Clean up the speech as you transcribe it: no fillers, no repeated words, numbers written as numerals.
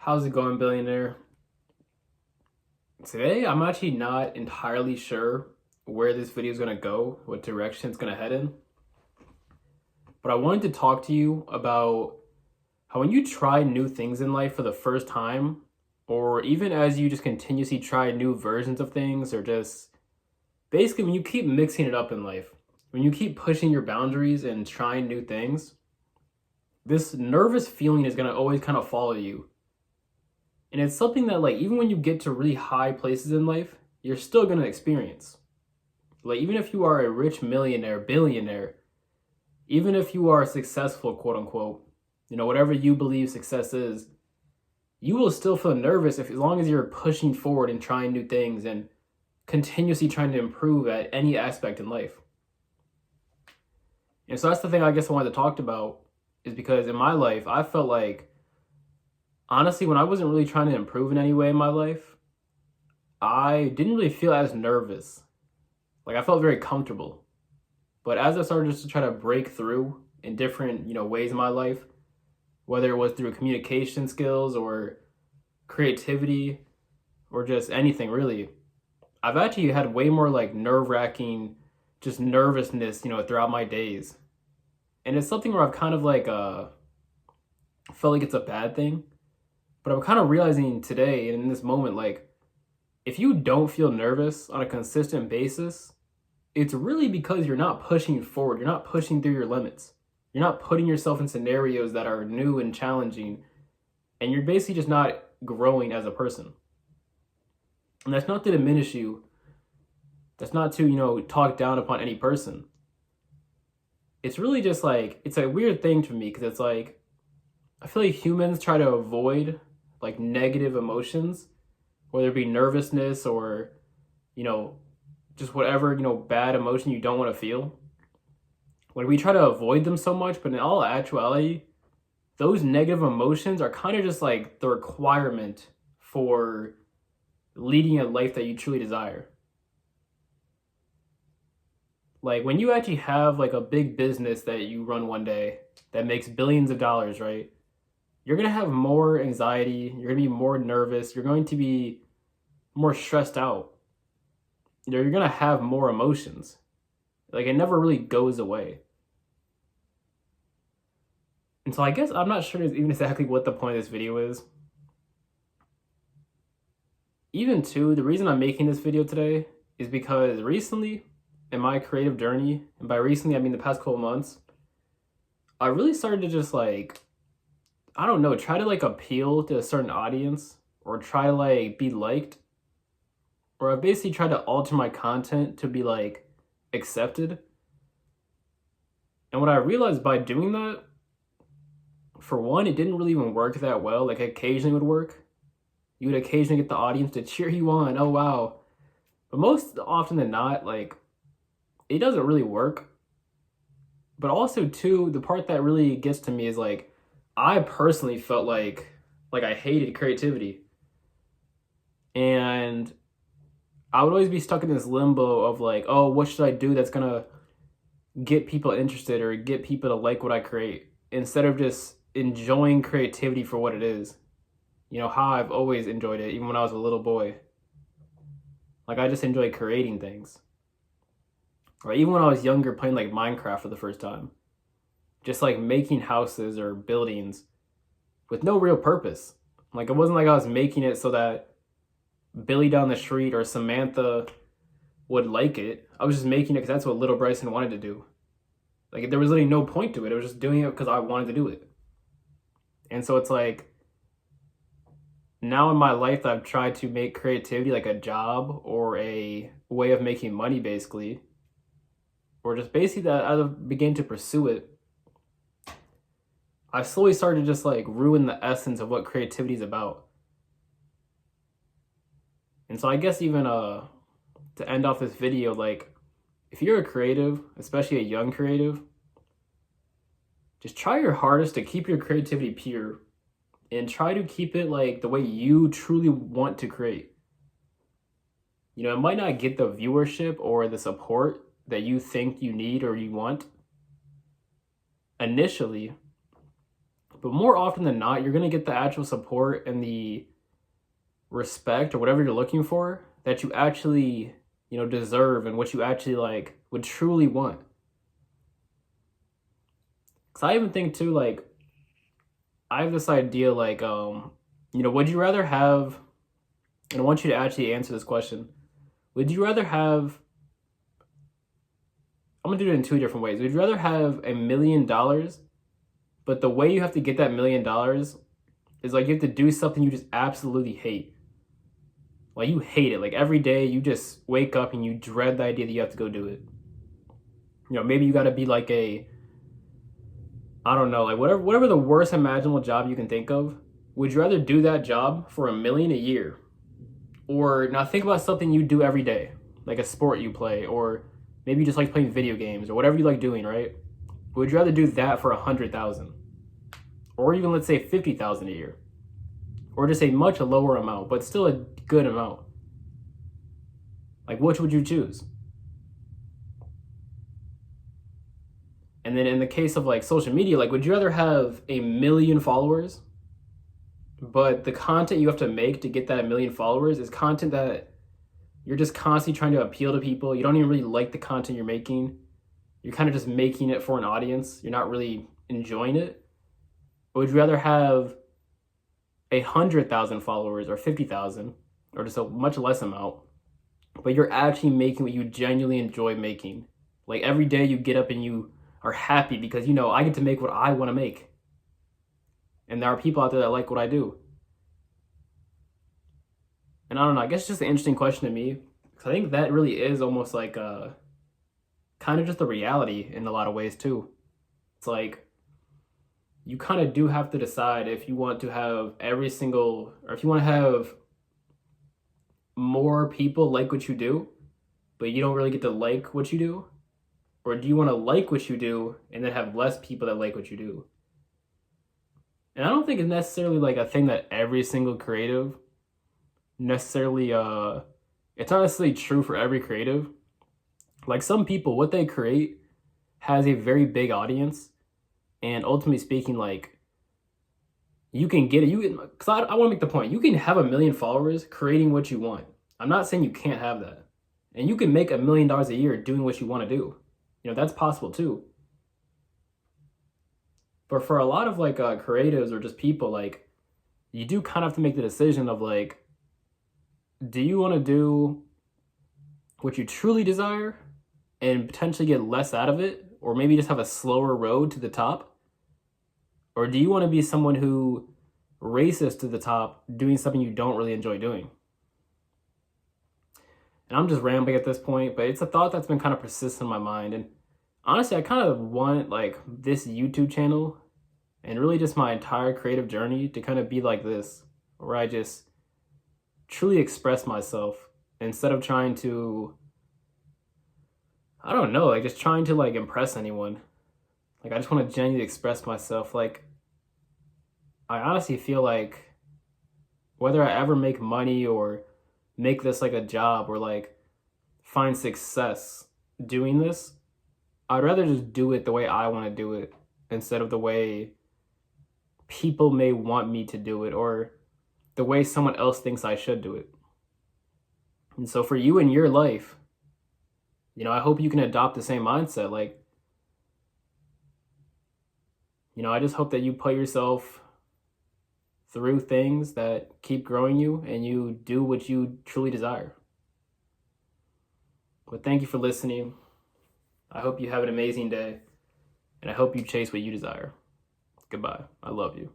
How's it going, billionaire? Today, I'm actually not entirely sure where this video is going to go, what direction it's going to head in. But I wanted to talk to you about how when you try new things in life for the first time, or even as you just continuously try new versions of things, or just basically when you keep mixing it up in life, when you keep pushing your boundaries and trying new things, this nervous feeling is going to always kind of follow you. And it's something that, like, even when you get to really high places in life, you're still going to experience. Like, even if you are a rich millionaire, billionaire, even if you are successful, quote unquote, whatever you believe success is, you will still feel nervous as long as you're pushing forward and trying new things and continuously trying to improve at any aspect in life. And so that's the thing I guess I wanted to talk about, is because in my life, I felt like, honestly, when I wasn't really trying to improve in any way in my life, I didn't really feel as nervous. Like, I felt very comfortable. But as I started just to try to break through in different, ways in my life, whether it was through communication skills or creativity or just anything really, I've actually had way more like nerve-wracking, just nervousness, throughout my days. And it's something where I've kind of like felt like it's a bad thing. But I'm kind of realizing today and in this moment, like, if you don't feel nervous on a consistent basis, it's really because you're not pushing forward. You're not pushing through your limits. You're not putting yourself in scenarios that are new and challenging. And you're basically just not growing as a person. And that's not to diminish you. That's not to, talk down upon any person. It's really just like, it's a weird thing to me because it's like, I feel like humans try to avoid like negative emotions, whether it be nervousness or, just whatever, bad emotion you don't want to feel. When we try to avoid them so much, but in all actuality, those negative emotions are kind of just like the requirement for leading a life that you truly desire. Like, when you actually have like a big business that you run one day that makes billions of dollars, right? You're going to have more anxiety, you're going to be more nervous, you're going to be more stressed out. You're going to have more emotions. Like, it never really goes away. And so I guess I'm not sure even exactly what the point of this video is. Even too, the reason I'm making this video today is because recently in my creative journey, and by recently I mean the past couple months, I really started to just like, I don't know, try to like appeal to a certain audience or try to like be liked. Or I basically tried to alter my content to be like accepted. And what I realized by doing that, for one, it didn't really even work that well. Like, occasionally would work. You would occasionally get the audience to cheer you on. Oh, wow. But most often than not, like, it doesn't really work. But also, too, the part that really gets to me is like, I personally felt like I hated creativity. And I would always be stuck in this limbo of like, oh, what should I do that's gonna get people interested or get people to like what I create, instead of just enjoying creativity for what it is. How I've always enjoyed it, even when I was a little boy. Like, I just enjoy creating things. Or even when I was younger, playing like Minecraft for the first time. Just like making houses or buildings with no real purpose. Like, it wasn't like I was making it so that Billy down the street or Samantha would like it. I was just making it because that's what little Bryson wanted to do. Like, there was literally no point to it. I was just doing it because I wanted to do it. And so it's like, now in my life, I've tried to make creativity like a job or a way of making money, basically. Or just basically that as I began to pursue it, I slowly started to just like ruin the essence of what creativity is about. And so I guess even to end off this video, like, if you're a creative, especially a young creative, just try your hardest to keep your creativity pure and try to keep it like the way you truly want to create. It might not get the viewership or the support that you think you need or you want initially, But more often than not, you're going to get the actual support and the respect or whatever you're looking for that you actually, deserve and what you actually like would truly want. Because I even think too, like, I have this idea, like, would you rather have, and I want you to actually answer this question, would you rather have, I'm going to do it in two different ways. Would you rather have $1,000,000, but the way you have to get that $1,000,000 is like you have to do something you just absolutely hate. Like you hate it. Like every day you just wake up and you dread the idea that you have to go do it. Maybe you got to be like I don't know, like whatever the worst imaginable job you can think of. Would you rather do that job for $1 million a year? Or now think about something you do every day, like a sport you play, or maybe you just like playing video games or whatever you like doing, right? Would you rather do that for 100,000? Or even let's say 50,000 a year? Or just a much lower amount, but still a good amount? Like which would you choose? And then in the case of like social media, like would you rather have 1 million followers, but the content you have to make to get that 1 million followers is content that you're just constantly trying to appeal to people. You don't even really like the content you're making. You're kind of just making it for an audience. You're not really enjoying it. Or would you rather have 100,000 followers or 50,000 or just a much less amount, but you're actually making what you genuinely enjoy making? Like every day you get up and you are happy because I get to make what I want to make. And there are people out there that like what I do. And I don't know, I guess it's just an interesting question to me, because I think that really is almost like kind of just the reality in a lot of ways too. It's like you kind of do have to decide if you want to have or if you want to have more people like what you do, but you don't really get to like what you do. Or do you want to like what you do and then have less people that like what you do? And I don't think it's necessarily like a thing that every single creative necessarily, it's not necessarily true for every creative. Like some people, what they create has a very big audience. And ultimately speaking, like you can get it. Because I want to make the point. You can have 1 million followers creating what you want. I'm not saying you can't have that. And you can make $1 million a year doing what you want to do. That's possible too. But for a lot of like creatives or just people, like you do kind of have to make the decision of like, do you want to do what you truly desire and potentially get less out of it, or maybe just have a slower road to the top? Or do you want to be someone who races to the top doing something you don't really enjoy doing? And I'm just rambling at this point, but it's a thought that's been kind of persistent in my mind. And honestly, I kind of want like this YouTube channel and really just my entire creative journey to kind of be like this, where I just truly express myself instead of trying to, I don't know, like just trying to like impress anyone. Like I just want to genuinely express myself. Like I honestly feel like whether I ever make money or make this like a job or like find success doing this, I'd rather just do it the way I want to do it instead of the way people may want me to do it or the way someone else thinks I should do it. And so for you in your life, I hope you can adopt the same mindset. Like, I just hope that you put yourself through things that keep growing you and you do what you truly desire. But thank you for listening. I hope you have an amazing day, and I hope you chase what you desire. Goodbye. I love you.